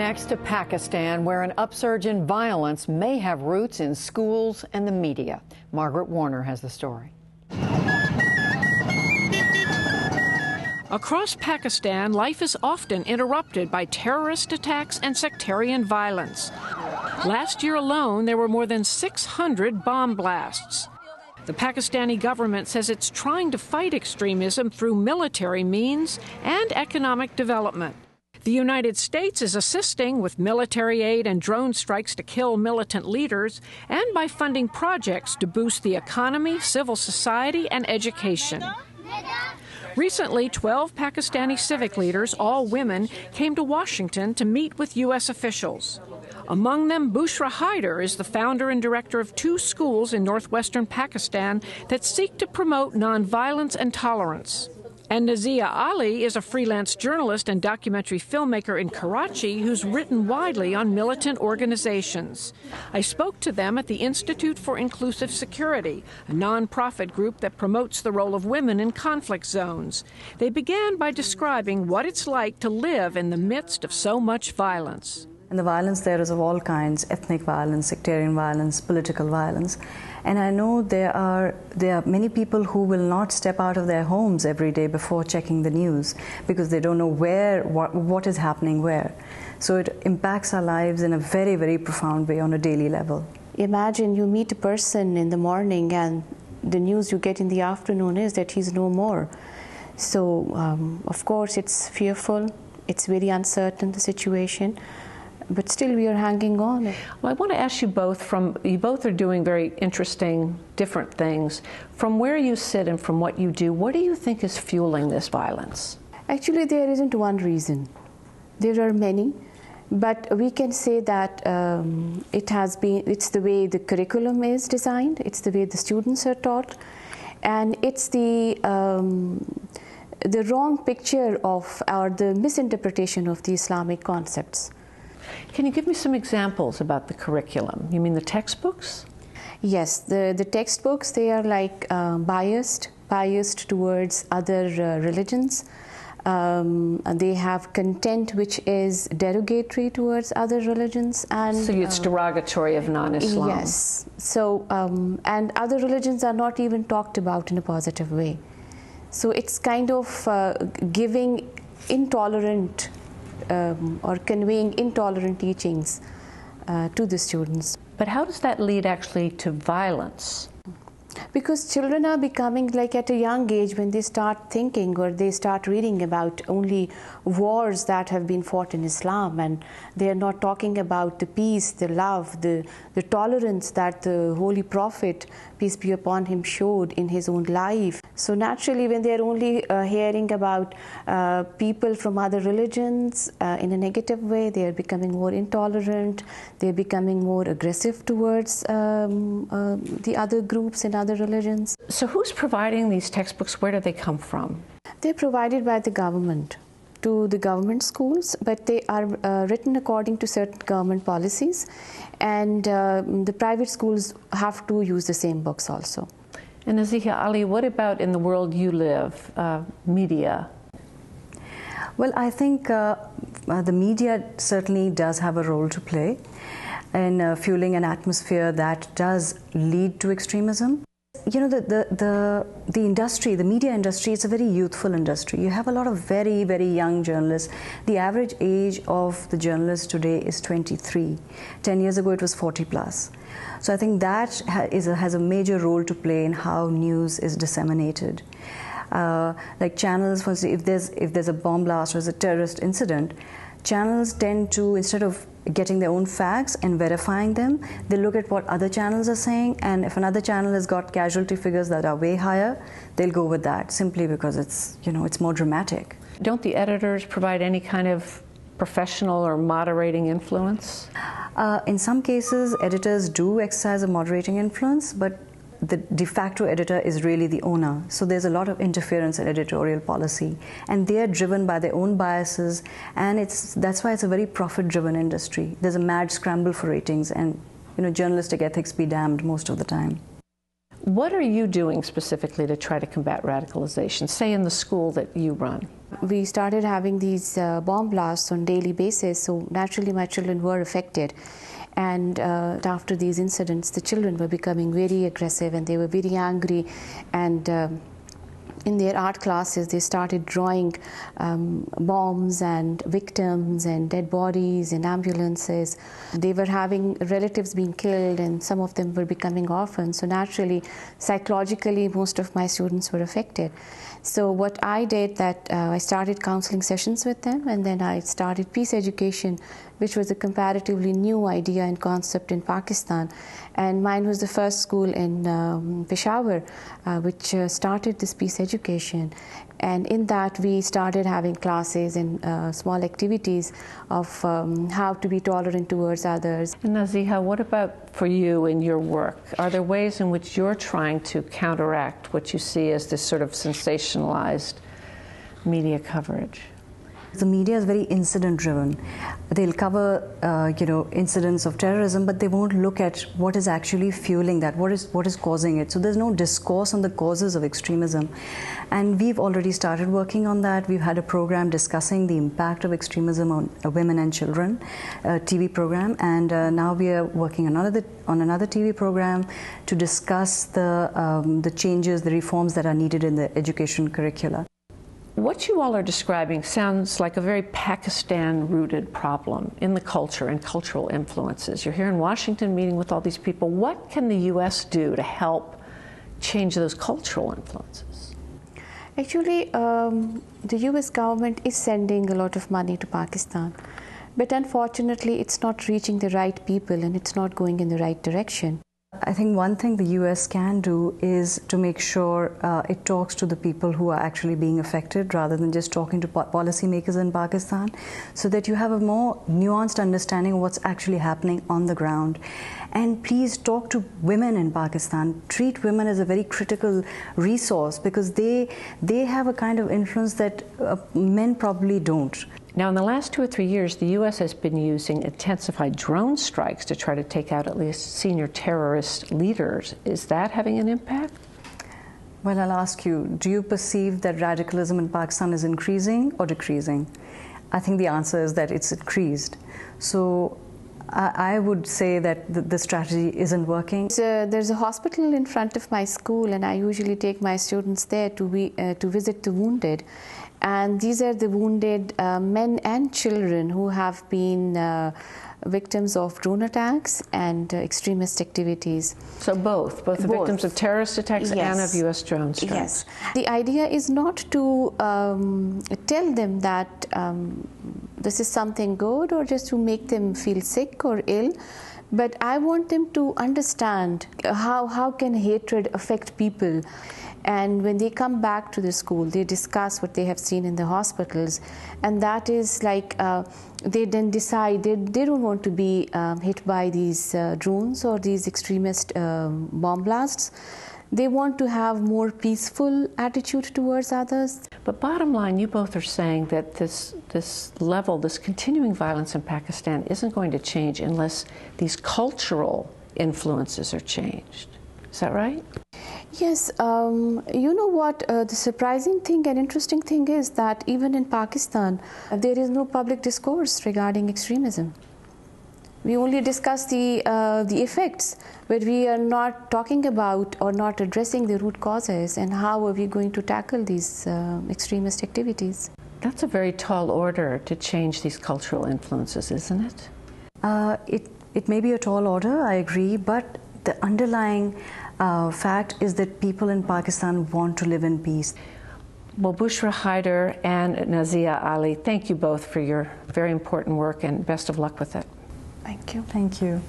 Next to Pakistan, where an upsurge in violence may have roots in schools and the media. Margaret Warner has the story. Across Pakistan, life is often interrupted by terrorist attacks and sectarian violence. Last year alone, there were more than 600 bomb blasts. The Pakistani government says it's trying to fight extremism through military means and economic development. The United States is assisting with military aid and drone strikes to kill militant leaders and by funding projects to boost the economy, civil society, and education. Recently, 12 Pakistani civic leaders, all women, came to Washington to meet with U.S. officials. Among them, Bushra Haider is the founder and director of 2 schools in northwestern Pakistan that seek to promote nonviolence and tolerance. And Nazia Ali is a freelance journalist and documentary filmmaker in Karachi who's written widely on militant organizations. I spoke to them at the Institute for Inclusive Security, a nonprofit group that promotes the role of women in conflict zones. They began by describing what it's like to live in the midst of so much violence. And the violence there is of all kinds: ethnic violence, sectarian violence, political violence. And I know there are many people who will not step out of their homes every day before checking the news because they don't know what is happening where. So it impacts our lives in a very, very profound way on a daily level. Imagine you meet a person in the morning and the news you get in the afternoon is that he's no more. So of course it's fearful, it's very uncertain, the situation. But still we are hanging on. Well, I want to ask you both, you both are doing very interesting, different things. From where you sit and from what you do, what do you think is fueling this violence? Actually, there isn't one reason. There are many, but we can say that it's the way the curriculum is designed, it's the way the students are taught, and it's the wrong picture of, or the misinterpretation of the Islamic concepts. Can you give me some examples about the curriculum? You mean the textbooks? Yes, the textbooks, they are like biased towards other religions. They have content which is derogatory towards other religions. And so it's derogatory of non-Islam. Yes. So, and other religions are not even talked about in a positive way. So it's kind of giving intolerant or conveying intolerant teachings to the students. But how does that lead actually to violence? Because children are becoming, like at a young age, when they start thinking or they start reading about only wars that have been fought in Islam, and they are not talking about the peace, the love, the tolerance that the Holy Prophet, peace be upon him, showed in his own life. So naturally, when they are only hearing about people from other religions in a negative way, they are becoming more intolerant, they are becoming more aggressive towards the other groups and other religions. So who's providing these textbooks? Where do they come from? They're provided by the government to the government schools, but they are written according to certain government policies, and the private schools have to use the same books also. And Nazia Ali, what about in the world you live, media? Well, I think the media certainly does have a role to play in fueling an atmosphere that does lead to extremism. You know, the industry, the media industry, it's a very youthful industry. You have a lot of very, very young journalists. The average age of the journalist today is 23. 10 years ago, it was 40 plus. So I think that has a major role to play in how news is disseminated. Like channels, for instance, if there's a bomb blast or there's a terrorist incident, channels tend to, instead of getting their own facts and verifying them, they look at what other channels are saying, and if another channel has got casualty figures that are way higher, they'll go with that simply because it's, you know, it's more dramatic. Don't the editors provide any kind of professional or moderating influence? In some cases, editors do exercise a moderating influence, but the de facto editor is really the owner. So there's a lot of interference in editorial policy, and they are driven by their own biases, and that's why it's a very profit-driven industry. There's a mad scramble for ratings, and you know, journalistic ethics be damned most of the time. What are you doing specifically to try to combat radicalization, say in the school that you run? We started having these bomb blasts on a daily basis, so naturally my children were affected. And after these incidents, the children were becoming very aggressive and they were very angry. And in their art classes, they started drawing bombs and victims and dead bodies in ambulances. They were having relatives being killed, and some of them were becoming orphans. So naturally, psychologically, most of my students were affected. So what I did, that I started counseling sessions with them, and then I started peace education, which was a comparatively new idea and concept in Pakistan. And mine was the first school in Peshawar, which started this peace education. And in that, we started having classes and small activities of how to be tolerant towards others. And Naziha, what about for you in your work? Are there ways in which you're trying to counteract what you see as this sort of sensationalized media coverage? The media is very incident-driven. They'll cover, incidents of terrorism, but they won't look at what is actually fueling that, what is causing it. So there's no discourse on the causes of extremism. And we've already started working on that. We've had a program discussing the impact of extremism on women and children, a TV program, and now we are working on another TV program to discuss the changes, the reforms that are needed in the education curricula. What you all are describing sounds like a very Pakistan-rooted problem in the culture and cultural influences. You're here in Washington meeting with all these people. What can the U.S. do to help change those cultural influences? Actually, the U.S. government is sending a lot of money to Pakistan, but unfortunately it's not reaching the right people and it's not going in the right direction. I think one thing the US can do is to make sure it talks to the people who are actually being affected rather than just talking to policymakers in Pakistan, so that you have a more nuanced understanding of what's actually happening on the ground. And please talk to women in Pakistan. Treat women as a very critical resource, because they have a kind of influence that men probably don't. Now, in the last 2 or 3 years, the U.S. has been using intensified drone strikes to try to take out at least senior terrorist leaders. Is that having an impact? Well, I'll ask you, do you perceive that radicalism in Pakistan is increasing or decreasing? I think the answer is that it's increased. So I would say that the strategy isn't working. There's a hospital in front of my school, and I usually take my students there to visit the wounded. And these are the wounded men and children who have been victims of drone attacks and extremist activities. So both the victims of terrorist attacks, yes, and of U.S. drone strikes. Yes. The idea is not to tell them that this is something good or just to make them feel sick or ill, but I want them to understand how can hatred affect people. And when they come back to the school, they discuss what they have seen in the hospitals, and that is like they then decide they don't want to be hit by these drones or these extremist bomb blasts. They want to have more peaceful attitude towards others. But bottom line, you both are saying that this continuing violence in Pakistan isn't going to change unless these cultural influences are changed. Is that right? Yes, you know what, the surprising thing and interesting thing is that even in Pakistan, there is no public discourse regarding extremism. We only discuss the effects, but we are not talking about or not addressing the root causes and how are we going to tackle these extremist activities. That's a very tall order to change these cultural influences, isn't it? It may be a tall order, I agree, but the underlying fact is that people in Pakistan want to live in peace. Well, Bushra Haider and Naziha Ali, thank you both for your very important work, and best of luck with it. Thank you. Thank you.